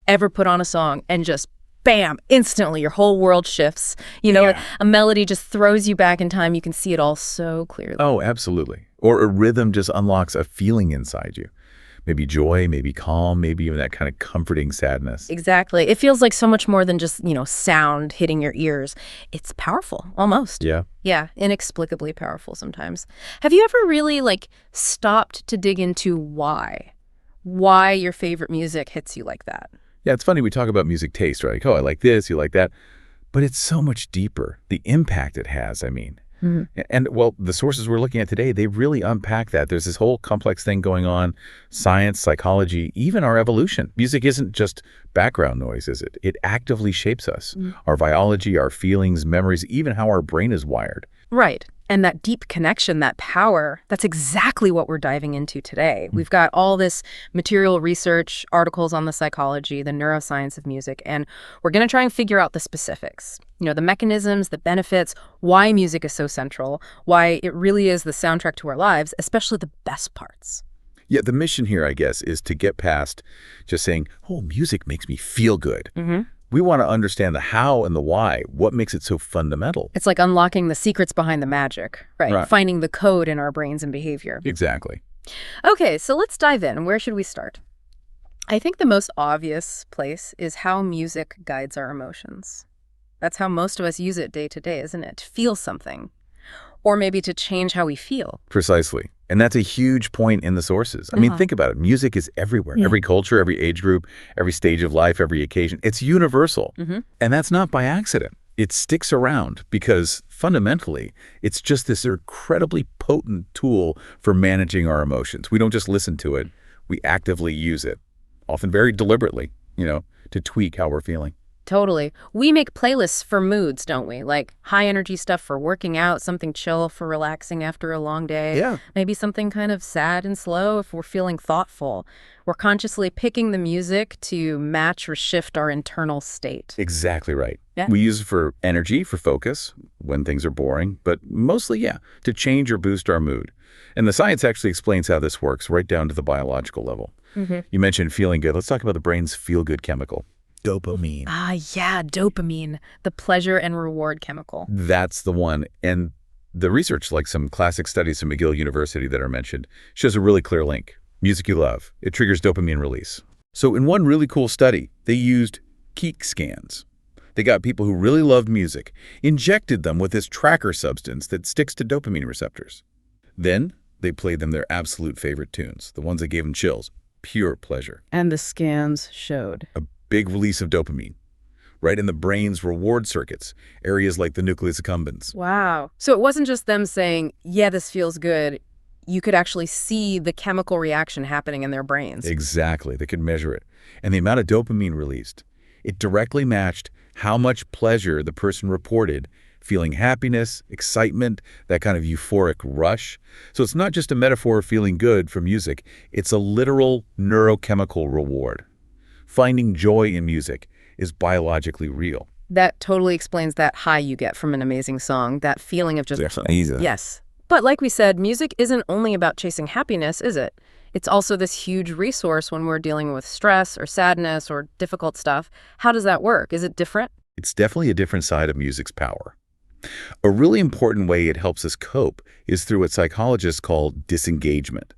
ever put on a song and just bam, instantly your whole world shifts. Yeah. A melody just throws you back in time. You can see it all so clearly. Oh, absolutely. Or a rhythm just unlocks a feeling inside you. Maybe joy, maybe calm, maybe even that kind of comforting sadness. Exactly. It feels like so much more than just, sound hitting your ears. It's powerful, almost. Yeah. Yeah, inexplicably powerful sometimes. Have you ever really, stopped to dig into why your favorite music hits you like that? Yeah, it's funny we talk about music taste, right? Like, oh, I like this, you like that. But it's so much deeper. The impact it has, I mean. Mm-hmm. And, well, the sources we're looking at today, they really unpack that. There's this whole complex thing going on, science, psychology, even our evolution. Music isn't just background noise, is it? It actively shapes us. Mm-hmm. Our biology, our feelings, memories, even how our brain is wired. Right. And that deep connection, that power, that's exactly what we're diving into today. We've got all this material research, articles on the psychology, the neuroscience of music, and we're going to try and figure out the specifics. The mechanisms, the benefits, why music is so central, why it really is the soundtrack to our lives, especially the best parts. Yeah, the mission here, I guess, is to get past just saying, oh, music makes me feel good. Mm-hmm. We want to understand the how and the why, what makes it so fundamental. It's like unlocking the secrets behind the magic, right? Finding the code in our brains and behavior. Exactly. Okay, so let's dive in. Where should we start? I think the most obvious place is how music guides our emotions. That's how most of us use it day to day, isn't it? To feel something. Or maybe to change how we feel. Precisely. And that's a huge point in the sources. I mean, think about it. Music is everywhere. Yeah. Every culture, every age group, every stage of life, every occasion. It's universal. Mm-hmm. And that's not by accident. It sticks around because fundamentally, it's just this incredibly potent tool for managing our emotions. We don't just listen to it. We actively use it, often very deliberately, to tweak how we're feeling. Totally. We make playlists for moods, don't we? Like high energy stuff for working out, something chill for relaxing after a long day. Yeah. Maybe something kind of sad and slow if we're feeling thoughtful. We're consciously picking the music to match or shift our internal state. Exactly right. Yeah. We use it for energy, for focus, when things are boring, but mostly, to change or boost our mood. And the science actually explains how this works right down to the biological level. Mm-hmm. You mentioned feeling good. Let's talk about the brain's feel-good chemical. Dopamine. Ah, yeah, dopamine, the pleasure and reward chemical. That's the one. And the research, like some classic studies from McGill University that are mentioned, shows a really clear link. Music you love. It triggers dopamine release. So in one really cool study, they used Keek scans. They got people who really loved music, injected them with this tracker substance that sticks to dopamine receptors. Then they played them their absolute favorite tunes, the ones that gave them chills, pure pleasure. And the scans showed A big release of dopamine, right in the brain's reward circuits, areas like the nucleus accumbens. Wow. So it wasn't just them saying, yeah, this feels good. You could actually see the chemical reaction happening in their brains. Exactly. They could measure it. And the amount of dopamine released, it directly matched how much pleasure the person reported, feeling happiness, excitement, that kind of euphoric rush. So it's not just a metaphor of feeling good for music. It's a literal neurochemical reward. Finding joy in music is biologically real. That totally explains that high you get from an amazing song, that feeling of just... Easy. Yes. But like we said, music isn't only about chasing happiness, is it? It's also this huge resource when we're dealing with stress or sadness or difficult stuff. How does that work? Is it different? It's definitely a different side of music's power. A really important way it helps us cope is through what psychologists call disengagement.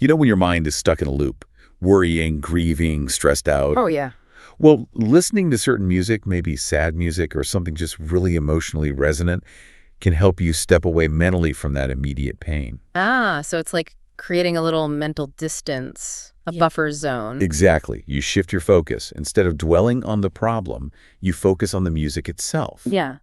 When your mind is stuck in a loop, worrying, grieving, stressed out. Oh, yeah. Well, listening to certain music, maybe sad music or something just really emotionally resonant, can help you step away mentally from that immediate pain. Ah, so it's like creating a little mental distance, a buffer zone. Exactly. You shift your focus. Instead of dwelling on the problem, you focus on the music itself. Yeah.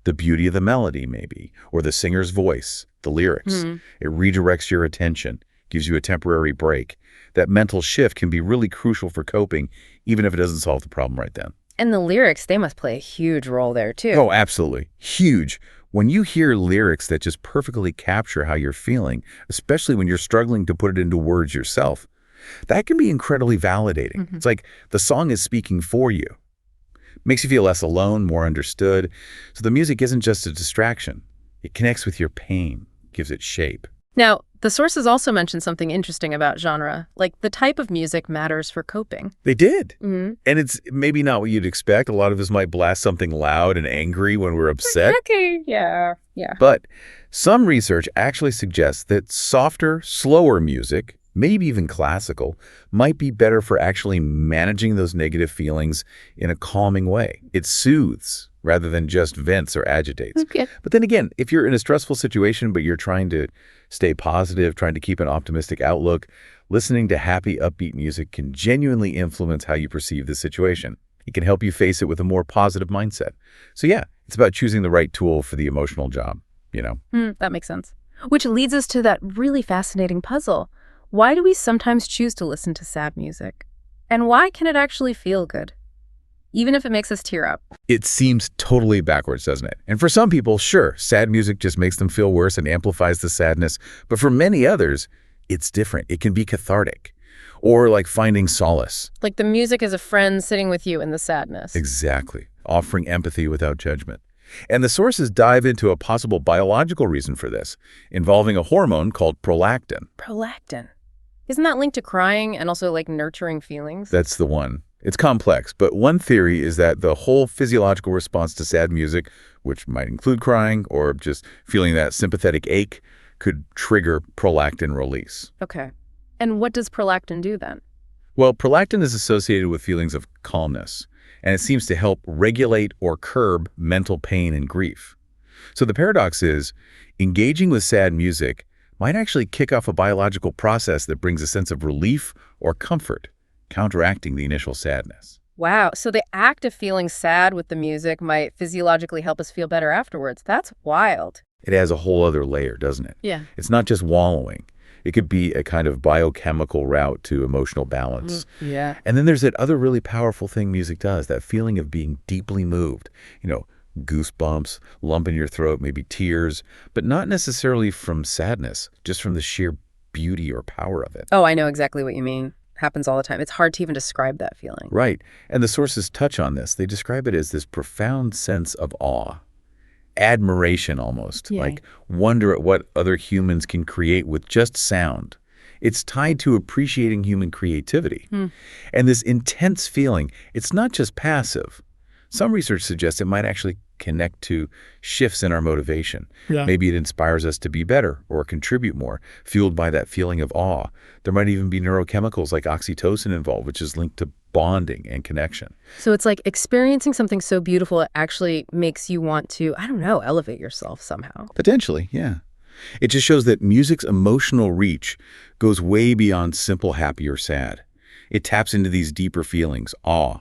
The beauty of the melody, maybe, or the singer's voice, the lyrics. Mm-hmm. It redirects your attention, gives you a temporary break. That mental shift can be really crucial for coping, even if it doesn't solve the problem right then. And the lyrics, they must play a huge role there, too. Oh, absolutely. Huge. When you hear lyrics that just perfectly capture how you're feeling, especially when you're struggling to put it into words yourself, that can be incredibly validating. Mm-hmm. It's like the song is speaking for you. Makes you feel less alone, more understood. So the music isn't just a distraction. It connects with your pain, gives it shape. Now, The sources also mentioned something interesting about genre, like the type of music matters for coping. They did. Mm-hmm. And it's maybe not what you'd expect. A lot of us might blast something loud and angry when we're upset. Okay, yeah. But some research actually suggests that softer, slower music, maybe even classical, might be better for actually managing those negative feelings in a calming way. It soothes rather than just vents or agitates. Okay. But then again, if you're in a stressful situation, but you're trying to stay positive, trying to keep an optimistic outlook, listening to happy, upbeat music can genuinely influence how you perceive the situation. It can help you face it with a more positive mindset. So yeah, it's about choosing the right tool for the emotional job, you know? That makes sense. Which leads us to that really fascinating puzzle. Why do we sometimes choose to listen to sad music? And why can it actually feel good? Even if it makes us tear up. It seems totally backwards, doesn't it? And for some people, sure, sad music just makes them feel worse and amplifies the sadness. But for many others, it's different. It can be cathartic or like finding solace. Like the music is a friend sitting with you in the sadness. Exactly. Offering empathy without judgment. And the sources dive into a possible biological reason for this, involving a hormone called prolactin. Prolactin. Isn't that linked to crying and also like nurturing feelings? That's the one. It's complex, but one theory is that the whole physiological response to sad music, which might include crying or just feeling that sympathetic ache, could trigger prolactin release. Okay. And what does prolactin do then? Well, prolactin is associated with feelings of calmness, and it seems to help regulate or curb mental pain and grief. So the paradox is, engaging with sad music might actually kick off a biological process that brings a sense of relief or comfort, counteracting the initial sadness. Wow. So the act of feeling sad with the music might physiologically help us feel better afterwards. That's wild. It has a whole other layer, doesn't it? Yeah. It's not just wallowing. It could be a kind of biochemical route to emotional balance. Yeah. And then there's that other really powerful thing music does, that feeling of being deeply moved. Goosebumps, lump in your throat, maybe tears, but not necessarily from sadness, just from the sheer beauty or power of it. Oh, I know exactly what you mean. Happens all the time. It's hard to even describe that feeling. Right. And the sources touch on this. They describe it as this profound sense of awe, admiration almost, like wonder at what other humans can create with just sound. It's tied to appreciating human creativity. And this intense feeling, it's not just passive. Some research suggests it might actually connect to shifts in our motivation. Yeah. Maybe it inspires us to be better or contribute more, fueled by that feeling of awe. There might even be neurochemicals like oxytocin involved, which is linked to bonding and connection. So it's like experiencing something so beautiful it actually makes you want to, I don't know, elevate yourself somehow. Potentially, yeah. It just shows that music's emotional reach goes way beyond simple happy or sad. It taps into these deeper feelings, awe,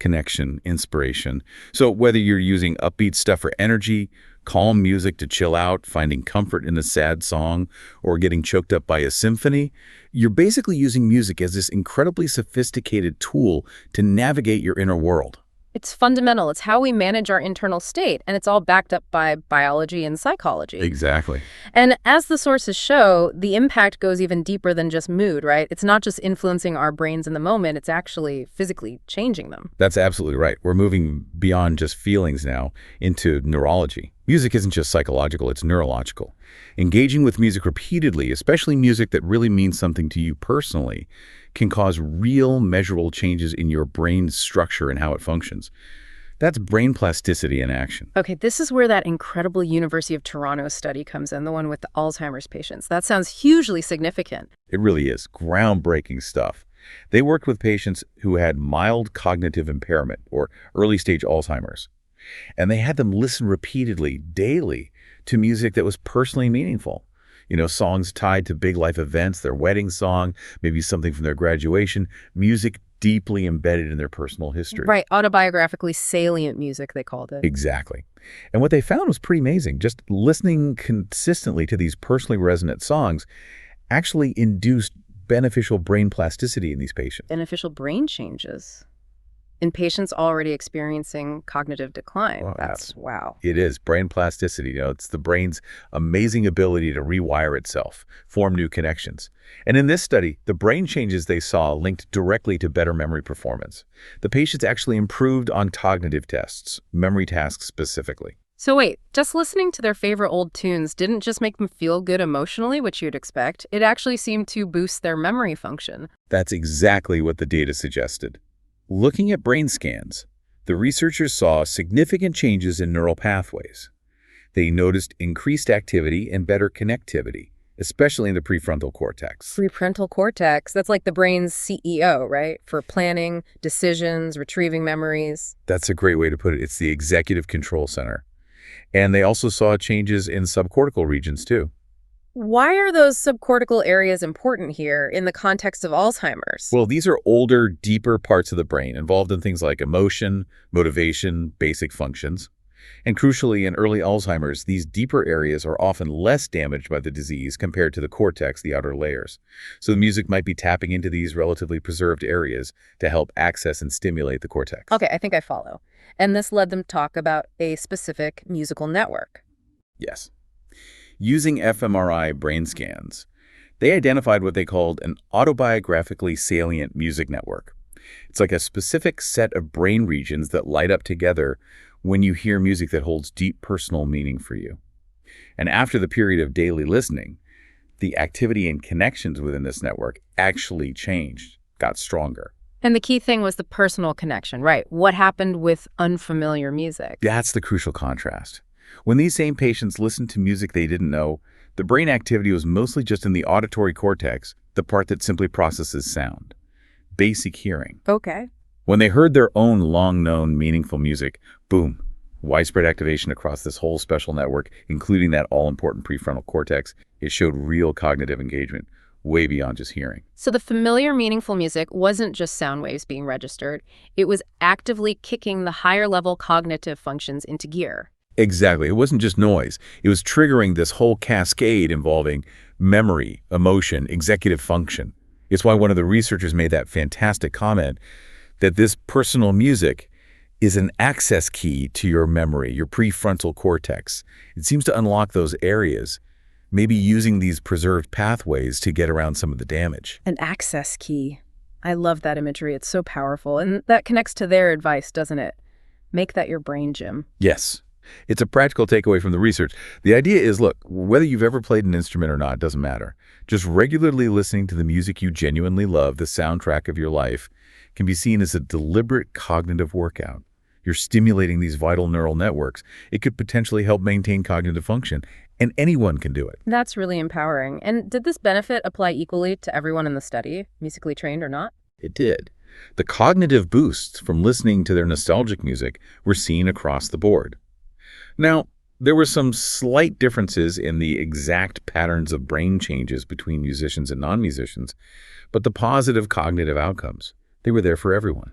connection, inspiration. So whether you're using upbeat stuff for energy, calm music to chill out, finding comfort in a sad song, or getting choked up by a symphony, you're basically using music as this incredibly sophisticated tool to navigate your inner world. It's fundamental. It's how we manage our internal state, and it's all backed up by biology and psychology. Exactly. And as the sources show, the impact goes even deeper than just mood, right? It's not just influencing our brains in the moment, it's actually physically changing them. That's absolutely right. We're moving beyond just feelings now into neurology. Music isn't just psychological, it's neurological. Engaging with music repeatedly, especially music that really means something to you personally, can cause real measurable changes in your brain's structure and how it functions. That's brain plasticity in action. Okay, this is where that incredible University of Toronto study comes in, the one with the Alzheimer's patients. That sounds hugely significant. It really is. Groundbreaking stuff. They worked with patients who had mild cognitive impairment or early-stage Alzheimer's. And they had them listen repeatedly, daily, to music that was personally meaningful. Songs tied to big life events, their wedding song, maybe something from their graduation, music deeply embedded in their personal history. Right, autobiographically salient music, they called it. Exactly. And what they found was pretty amazing. Just listening consistently to these personally resonant songs actually induced beneficial brain plasticity in these patients. Beneficial brain changes in patients already experiencing cognitive decline. Wow, That's wow. It is. Brain plasticity. It's the brain's amazing ability to rewire itself, form new connections. And in this study, the brain changes they saw linked directly to better memory performance. The patients actually improved on cognitive tests, memory tasks specifically. So wait, just listening to their favorite old tunes didn't just make them feel good emotionally, which you'd expect. It actually seemed to boost their memory function. That's exactly what the data suggested. Looking at brain scans, the researchers saw significant changes in neural pathways. They noticed increased activity and better connectivity, especially in the prefrontal cortex. Prefrontal cortex, that's like the brain's CEO, right? For planning, decisions, retrieving memories. That's a great way to put it. It's the executive control center. And they also saw changes in subcortical regions, too. Why are those subcortical areas important here in the context of Alzheimer's? Well, these are older, deeper parts of the brain involved in things like emotion, motivation, basic functions. And crucially, in early Alzheimer's, these deeper areas are often less damaged by the disease compared to the cortex, the outer layers. So the music might be tapping into these relatively preserved areas to help access and stimulate the cortex. Okay, I think I follow. And this led them to talk about a specific musical network. Yes. Using fMRI brain scans, they identified what they called an autobiographically salient music network. It's like a specific set of brain regions that light up together when you hear music that holds deep personal meaning for you. And after the period of daily listening, the activity and connections within this network actually changed, got stronger. And the key thing was the personal connection, right? What happened with unfamiliar music? That's the crucial contrast. When these same patients listened to music they didn't know, the brain activity was mostly just in the auditory cortex, the part that simply processes sound. Basic hearing. Okay. When they heard their own long-known, meaningful music, boom, widespread activation across this whole special network, including that all-important prefrontal cortex. It showed real cognitive engagement, way beyond just hearing. So the familiar, meaningful music wasn't just sound waves being registered. It was actively kicking the higher-level cognitive functions into gear. Exactly. It wasn't just noise. It was triggering this whole cascade involving memory, emotion, executive function. It's why one of the researchers made that fantastic comment that this personal music is an access key to your memory, your prefrontal cortex. It seems to unlock those areas, maybe using these preserved pathways to get around some of the damage. An access key. I love that imagery. It's so powerful. And that connects to their advice, doesn't it? Make that your brain gym. Yes. It's a practical takeaway from the research. The idea is, look, whether you've ever played an instrument or not, doesn't matter. Just regularly listening to the music you genuinely love, the soundtrack of your life, can be seen as a deliberate cognitive workout. You're stimulating these vital neural networks. It could potentially help maintain cognitive function, and anyone can do it. That's really empowering. And did this benefit apply equally to everyone in the study, musically trained or not? It did. The cognitive boosts from listening to their nostalgic music were seen across the board. Now, there were some slight differences in the exact patterns of brain changes between musicians and non-musicians, but the positive cognitive outcomes, they were there for everyone,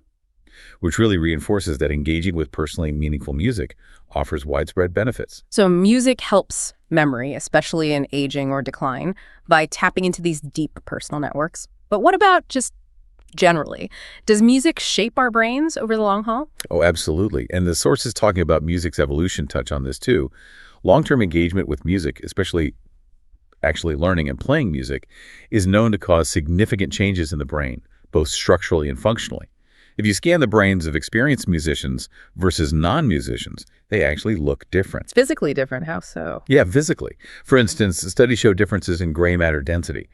which really reinforces that engaging with personally meaningful music offers widespread benefits. So music helps memory, especially in aging or decline, by tapping into these deep personal networks. But what about just generally? Does music shape our brains over the long haul? Oh, absolutely. And the sources talking about music's evolution touch on this too. Long-term engagement with music, especially actually learning and playing music, is known to cause significant changes in the brain, both structurally and functionally. If you scan the brains of experienced musicians versus non-musicians, they actually look different. It's physically different. How so? Yeah, physically. For instance, studies show differences in gray matter density.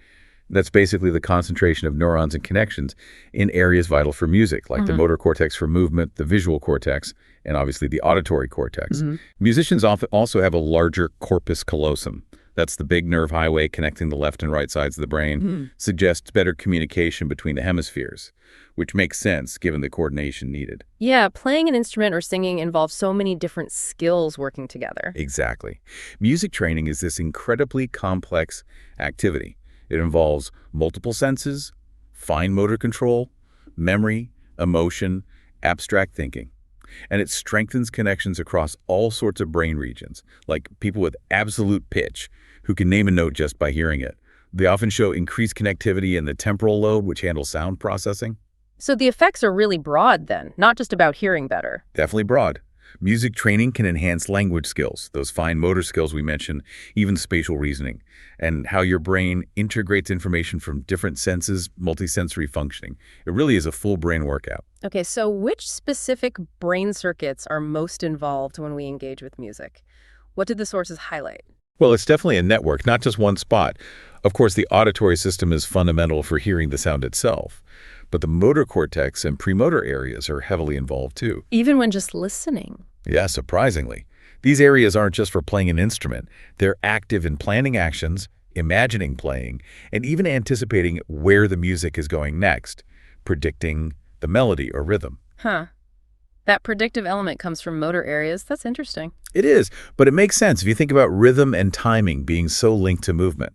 That's basically the concentration of neurons and connections in areas vital for music, like the motor cortex for movement, the visual cortex, and obviously the auditory cortex. Musicians often also have a larger corpus callosum. That's the big nerve highway connecting the left and right sides of the brain, suggests better communication between the hemispheres, which makes sense given the coordination needed. Yeah, playing an instrument or singing involves so many different skills working together. Exactly. Music training is this incredibly complex activity. It involves multiple senses, fine motor control, memory, emotion, abstract thinking. And it strengthens connections across all sorts of brain regions, like people with absolute pitch who can name a note just by hearing it. They often show increased connectivity in the temporal lobe, which handles sound processing. So the effects are really broad then, not just about hearing better. Definitely broad. Music training can enhance language skills, those fine motor skills we mentioned, even spatial reasoning, and how your brain integrates information from different senses, multisensory functioning. It really is a full brain workout. Okay, so which specific brain circuits are most involved when we engage with music? What did the sources highlight? Well, it's definitely a network, not just one spot. Of course, the auditory system is fundamental for hearing the sound itself, but the motor cortex and premotor areas are heavily involved too. Even when just listening. Yeah, surprisingly. These areas aren't just for playing an instrument. They're active in planning actions, imagining playing, and even anticipating where the music is going next, predicting the melody or rhythm. Huh. That predictive element comes from motor areas. That's interesting. It is, but it makes sense if you think about rhythm and timing being so linked to movement.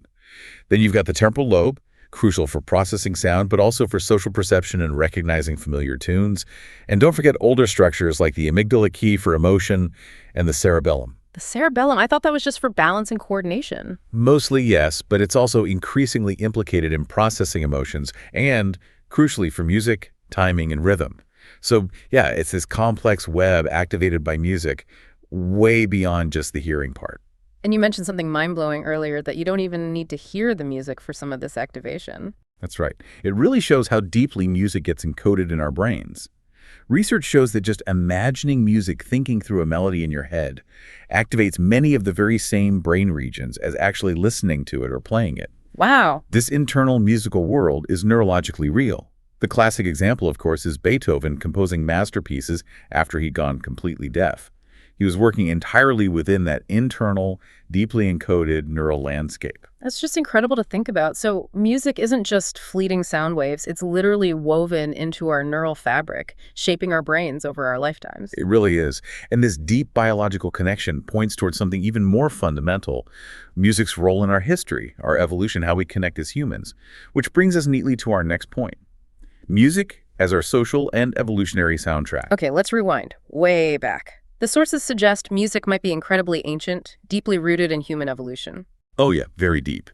Then you've got the temporal lobe, crucial for processing sound, but also for social perception and recognizing familiar tunes. And don't forget older structures like the amygdala key for emotion and the cerebellum. The cerebellum, I thought that was just for balance and coordination. Mostly yes, but it's also increasingly implicated in processing emotions and, crucially, for music, timing, and rhythm. So yeah, it's this complex web activated by music way beyond just the hearing part. And you mentioned something mind-blowing earlier, that you don't even need to hear the music for some of this activation. That's right. It really shows how deeply music gets encoded in our brains. Research shows that just imagining music, thinking through a melody in your head, activates many of the very same brain regions as actually listening to it or playing it. Wow. This internal musical world is neurologically real. The classic example, of course, is Beethoven composing masterpieces after he'd gone completely deaf. He was working entirely within that internal, deeply encoded neural landscape. That's just incredible to think about. So music isn't just fleeting sound waves. It's literally woven into our neural fabric, shaping our brains over our lifetimes. It really is. And this deep biological connection points towards something even more fundamental, music's role in our history, our evolution, how we connect as humans. Which brings us neatly to our next point. Music as our social and evolutionary soundtrack. Okay, let's rewind. Way back. The sources suggest music might be incredibly ancient, deeply rooted in human evolution. Oh yeah, very deep.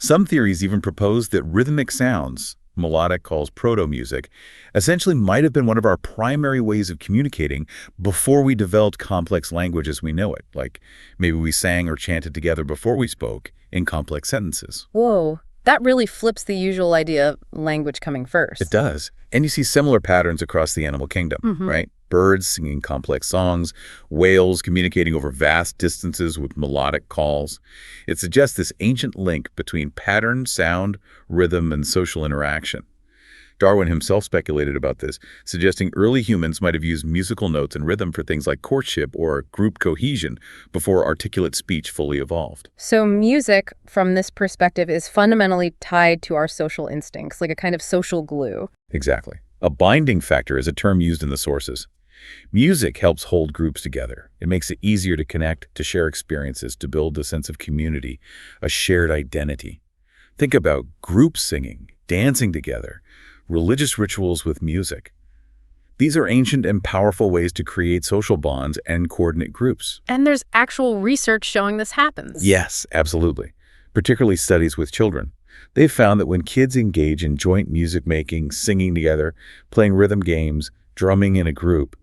Some theories even propose that rhythmic sounds, melodic calls proto-music, essentially might have been one of our primary ways of communicating before we developed complex language as we know it. Like maybe we sang or chanted together before we spoke in complex sentences. Whoa, that really flips the usual idea of language coming first. It does. And you see similar patterns across the animal kingdom, right? Birds singing complex songs, whales communicating over vast distances with melodic calls. It suggests this ancient link between pattern, sound, rhythm, and social interaction. Darwin himself speculated about this, suggesting early humans might have used musical notes and rhythm for things like courtship or group cohesion before articulate speech fully evolved. So music, from this perspective, is fundamentally tied to our social instincts, like a kind of social glue. Exactly. A binding factor is a term used in the sources. Music helps hold groups together. It makes it easier to connect, to share experiences, to build a sense of community, a shared identity. Think about group singing, dancing together, religious rituals with music. These are ancient and powerful ways to create social bonds and coordinate groups. And there's actual research showing this happens. Yes, absolutely. Particularly studies with children. They've found that when kids engage in joint music making, singing together, playing rhythm games, drumming in a group,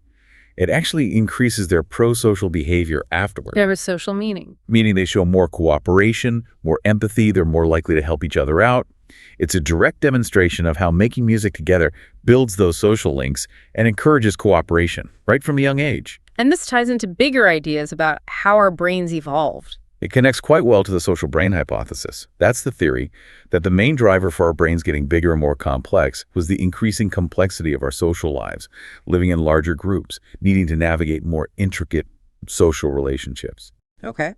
it actually increases their pro-social behavior afterward. There is social meaning. Meaning they show more cooperation, more empathy, they're more likely to help each other out. It's a direct demonstration of how making music together builds those social links and encourages cooperation right from a young age. And this ties into bigger ideas about how our brains evolved. It connects quite well to the social brain hypothesis. That's the theory that the main driver for our brains getting bigger and more complex was the increasing complexity of our social lives, living in larger groups, needing to navigate more intricate social relationships. Okay.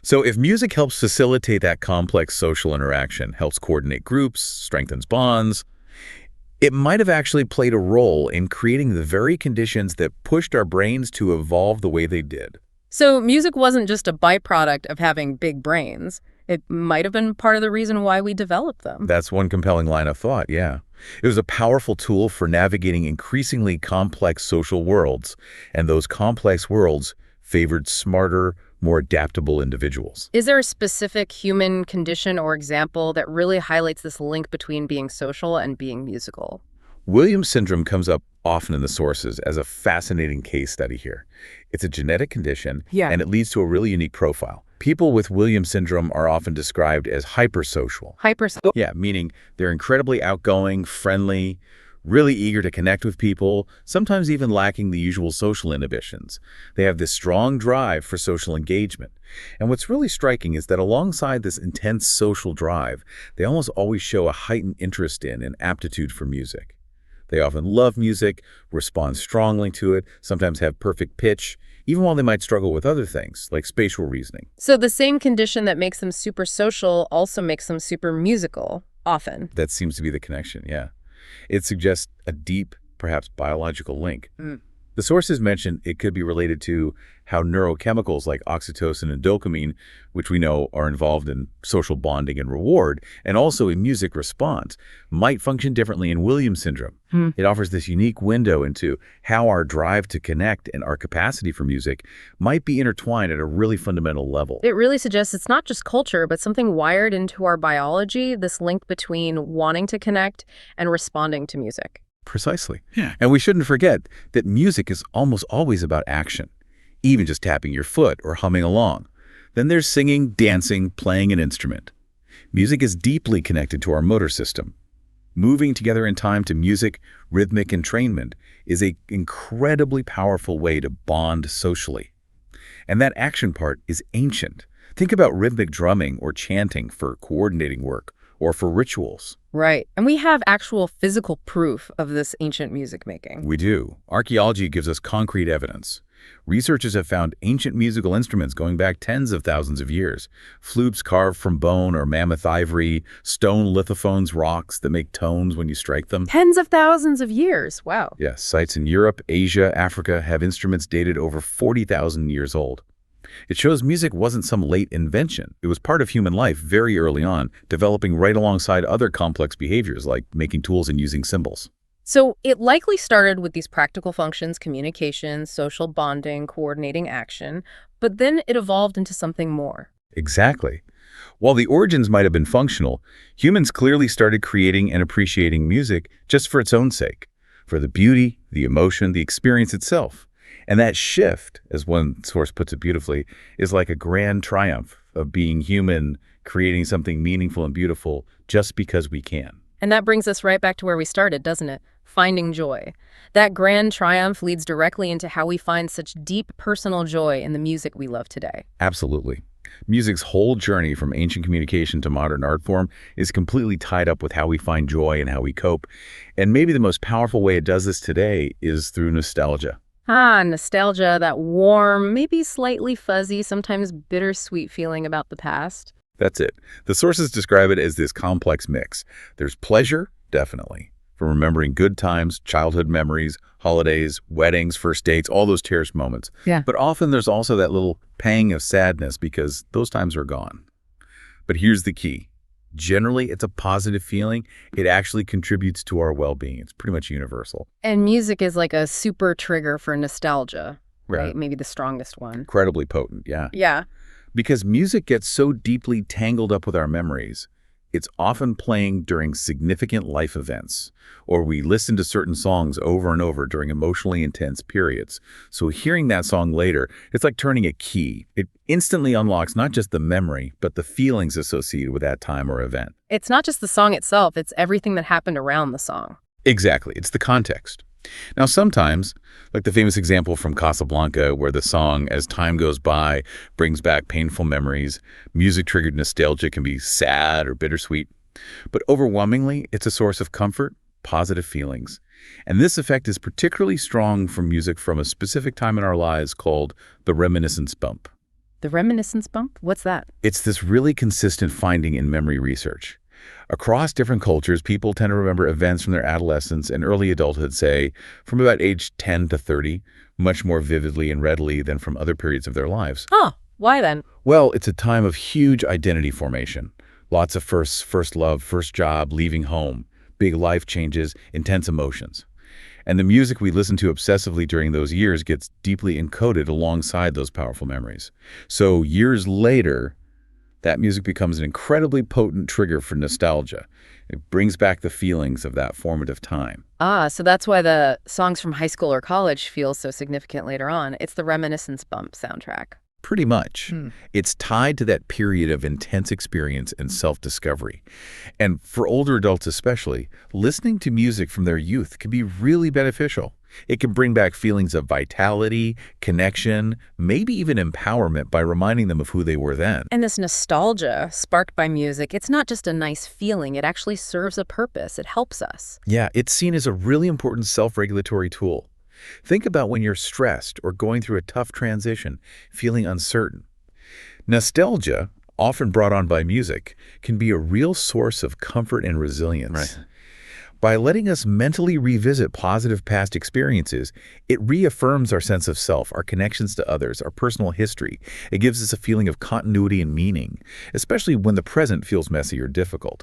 So if music helps facilitate that complex social interaction, helps coordinate groups, strengthens bonds, it might have actually played a role in creating the very conditions that pushed our brains to evolve the way they did. So music wasn't just a byproduct of having big brains. It might have been part of the reason why we developed them. That's one compelling line of thought, yeah. It was a powerful tool for navigating increasingly complex social worlds, and those complex worlds favored smarter, more adaptable individuals. Is there a specific human condition or example that really highlights this link between being social and being musical? Williams syndrome comes up often in the sources as a fascinating case study here. It's a genetic condition, Yeah. and it leads to a really unique profile. People with Williams syndrome are often described as hypersocial. Hyper. Yeah, meaning they're incredibly outgoing, friendly, really eager to connect with people, sometimes even lacking the usual social inhibitions. They have this strong drive for social engagement. And what's really striking is that alongside this intense social drive, they almost always show a heightened interest in and aptitude for music. They often love music, respond strongly to it, sometimes have perfect pitch, even while they might struggle with other things, like spatial reasoning. So the same condition that makes them super social also makes them super musical, often. That seems to be the connection, yeah. It suggests a deep, perhaps biological link. The sources mentioned it could be related to how neurochemicals like oxytocin and dopamine, which we know are involved in social bonding and reward, and also in music response, might function differently in Williams syndrome. It offers this unique window into how our drive to connect and our capacity for music might be intertwined at a really fundamental level. It really suggests it's not just culture, but something wired into our biology, this link between wanting to connect and responding to music. Precisely. Yeah. And we shouldn't forget that music is almost always about action, even just tapping your foot or humming along. Then there's singing, dancing, playing an instrument. Music is deeply connected to our motor system. Moving together in time to music, rhythmic entrainment is an incredibly powerful way to bond socially. And that action part is ancient. Think about rhythmic drumming or chanting for coordinating work or for rituals. Right. And we have actual physical proof of this ancient music making. We do. Archaeology gives us concrete evidence. Researchers have found ancient musical instruments going back tens of thousands of years. Flutes carved from bone or mammoth ivory, stone lithophones, rocks that make tones when you strike them. Tens of thousands of years. Wow. Yes, sites in Europe, Asia, Africa have instruments dated over 40,000 years old. It shows music wasn't some late invention. It was part of human life very early on, developing right alongside other complex behaviors like making tools and using symbols. So it likely started with these practical functions, communication, social bonding, coordinating action, but then it evolved into something more. Exactly. While the origins might have been functional, humans clearly started creating and appreciating music just for its own sake, for the beauty, the emotion, the experience itself. And that shift, as one source puts it beautifully, is like a grand triumph of being human, creating something meaningful and beautiful just because we can. And that brings us right back to where we started, doesn't it? Finding joy. That grand triumph leads directly into how we find such deep personal joy in the music we love today. Absolutely. Music's whole journey from ancient communication to modern art form is completely tied up with how we find joy and how we cope. And maybe the most powerful way it does this today is through nostalgia. Nostalgia, that warm, maybe slightly fuzzy, sometimes bittersweet feeling about the past. That's it. The sources describe it as this complex mix. There's pleasure, definitely, from remembering good times, childhood memories, holidays, weddings, first dates, all those cherished moments. Yeah. But often there's also that little pang of sadness because those times are gone. But here's the key. Generally, it's a positive feeling. It actually contributes to our well-being. It's pretty much universal. And music is like a super trigger for nostalgia, right? Right. Maybe the strongest one. Incredibly potent, yeah. Yeah. Because music gets so deeply tangled up with our memories, it's often playing during significant life events, or we listen to certain songs over and over during emotionally intense periods. So hearing that song later, it's like turning a key. It instantly unlocks not just the memory, but the feelings associated with that time or event. It's not just the song itself, it's everything that happened around the song. Exactly. It's the context. Now, sometimes, like the famous example from Casablanca, where the song, as time goes by, brings back painful memories, music-triggered nostalgia can be sad or bittersweet. But overwhelmingly, it's a source of comfort, positive feelings. And this effect is particularly strong for music from a specific time in our lives called the reminiscence bump. The reminiscence bump? What's that? It's this really consistent finding in memory research. Across different cultures, people tend to remember events from their adolescence and early adulthood, say, from about age 10 to 30, much more vividly and readily than from other periods of their lives. Huh. Why then? Well, it's a time of huge identity formation. Lots of firsts, first love, first job, leaving home, big life changes, intense emotions. And the music we listen to obsessively during those years gets deeply encoded alongside those powerful memories. So years later, that music becomes an incredibly potent trigger for nostalgia. It brings back the feelings of that formative time. Ah, so that's why the songs from high school or college feel so significant later on. It's the reminiscence bump soundtrack. Pretty much. Hmm. It's tied to that period of intense experience and self-discovery. And for older adults especially, listening to music from their youth can be really beneficial. It can bring back feelings of vitality, connection, maybe even empowerment by reminding them of who they were then. And this nostalgia sparked by music, it's not just a nice feeling, it actually serves a purpose. It helps us. Yeah, it's seen as a really important self-regulatory tool. Think about when you're stressed or going through a tough transition, feeling uncertain. Nostalgia, often brought on by music, can be a real source of comfort and resilience. Right. By letting us mentally revisit positive past experiences, it reaffirms our sense of self, our connections to others, our personal history. It gives us a feeling of continuity and meaning, especially when the present feels messy or difficult.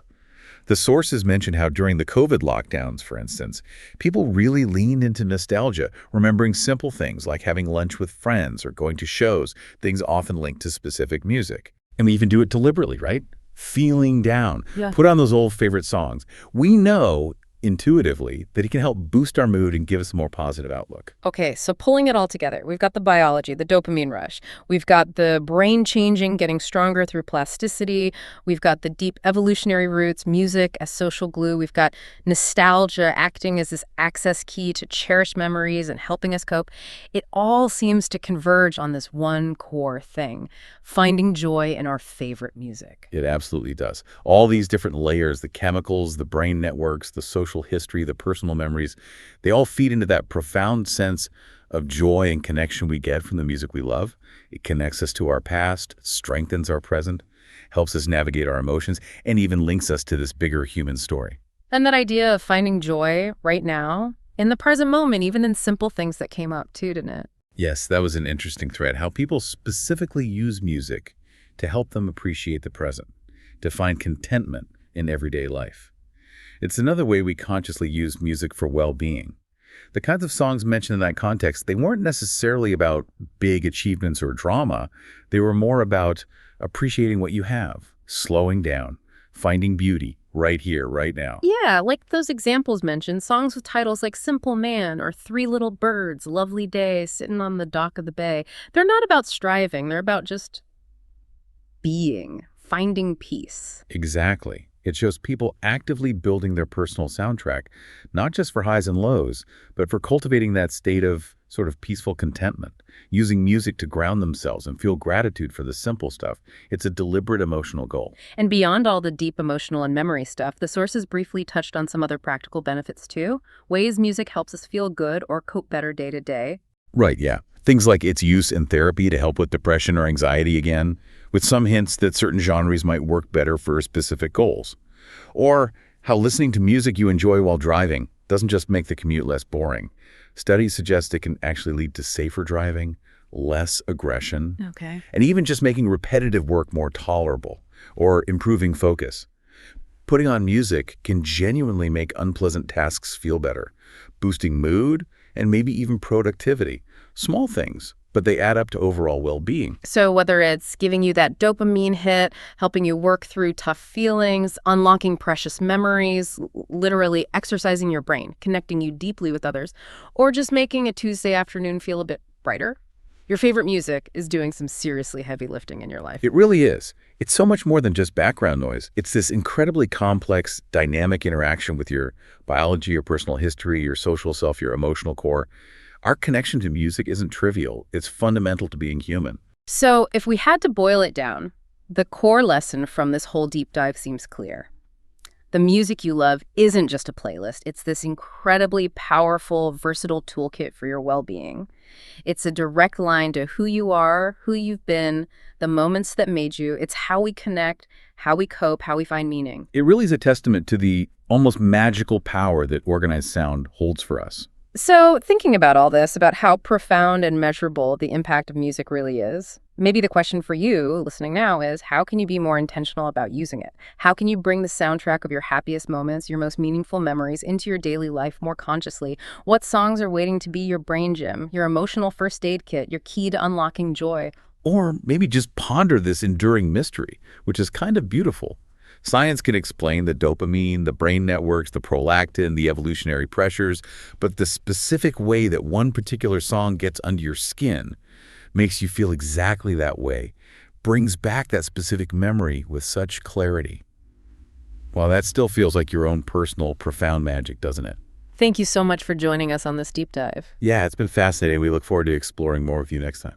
The sources mention how during the COVID lockdowns, for instance, people really leaned into nostalgia, remembering simple things like having lunch with friends or going to shows, things often linked to specific music. And we even do it deliberately, right? Feeling down. Yeah. Put on those old favorite songs. We know intuitively that it can help boost our mood and give us a more positive outlook. Okay, so pulling it all together, we've got the biology, the dopamine rush. We've got the brain changing, getting stronger through plasticity. We've got the deep evolutionary roots, music as social glue. We've got nostalgia acting as this access key to cherished memories and helping us cope. It all seems to converge on this one core thing, finding joy in our favorite music. It absolutely does. All these different layers, the chemicals, the brain networks, the social history, the personal memories, they all feed into that profound sense of joy and connection we get from the music we love. It connects us to our past, strengthens our present, helps us navigate our emotions, and even links us to this bigger human story. And that idea of finding joy right now, in the present moment, even in simple things that came up too, didn't it? Yes, that was an interesting thread, how people specifically use music to help them appreciate the present, to find contentment in everyday life. It's another way we consciously use music for well-being. The kinds of songs mentioned in that context, they weren't necessarily about big achievements or drama. They were more about appreciating what you have, slowing down, finding beauty right here, right now. Yeah, like those examples mentioned, songs with titles like Simple Man or Three Little Birds, Lovely Day, Sitting on the Dock of the Bay. They're not about striving, they're about just being, finding peace. Exactly. It shows people actively building their personal soundtrack, not just for highs and lows, but for cultivating that state of sort of peaceful contentment, using music to ground themselves and feel gratitude for the simple stuff. It's a deliberate emotional goal. And beyond all the deep emotional and memory stuff, the sources briefly touched on some other practical benefits too, ways music helps us feel good or cope better day to day. Right, yeah. Things like its use in therapy to help with depression or anxiety again, with some hints that certain genres might work better for specific goals. Or how listening to music you enjoy while driving doesn't just make the commute less boring. Studies suggest it can actually lead to safer driving, less aggression, Okay. and even just making repetitive work more tolerable or improving focus. Putting on music can genuinely make unpleasant tasks feel better, boosting mood and maybe even productivity. Small things, but they add up to overall well-being. So whether it's giving you that dopamine hit, helping you work through tough feelings, unlocking precious memories, literally exercising your brain, connecting you deeply with others, or just making a Tuesday afternoon feel a bit brighter, your favorite music is doing some seriously heavy lifting in your life. It really is. It's so much more than just background noise. It's this incredibly complex, dynamic interaction with your biology, your personal history, your social self, your emotional core. Our connection to music isn't trivial. It's fundamental to being human. So if we had to boil it down, the core lesson from this whole deep dive seems clear. The music you love isn't just a playlist. It's this incredibly powerful, versatile toolkit for your well-being. It's a direct line to who you are, who you've been, the moments that made you. It's how we connect, how we cope, how we find meaning. It really is a testament to the almost magical power that organized sound holds for us. So thinking about all this, about how profound and measurable the impact of music really is, maybe the question for you listening now is, how can you be more intentional about using it? How can you bring the soundtrack of your happiest moments, your most meaningful memories into your daily life more consciously? What songs are waiting to be your brain gym, your emotional first aid kit, your key to unlocking joy? Or maybe just ponder this enduring mystery, which is kind of beautiful. Science can explain the dopamine, the brain networks, the prolactin, the evolutionary pressures, but the specific way that one particular song gets under your skin makes you feel exactly that way, brings back that specific memory with such clarity. Well, that still feels like your own personal, profound magic, doesn't it? Thank you so much for joining us on this deep dive. Yeah, it's been fascinating. We look forward to exploring more with you next time.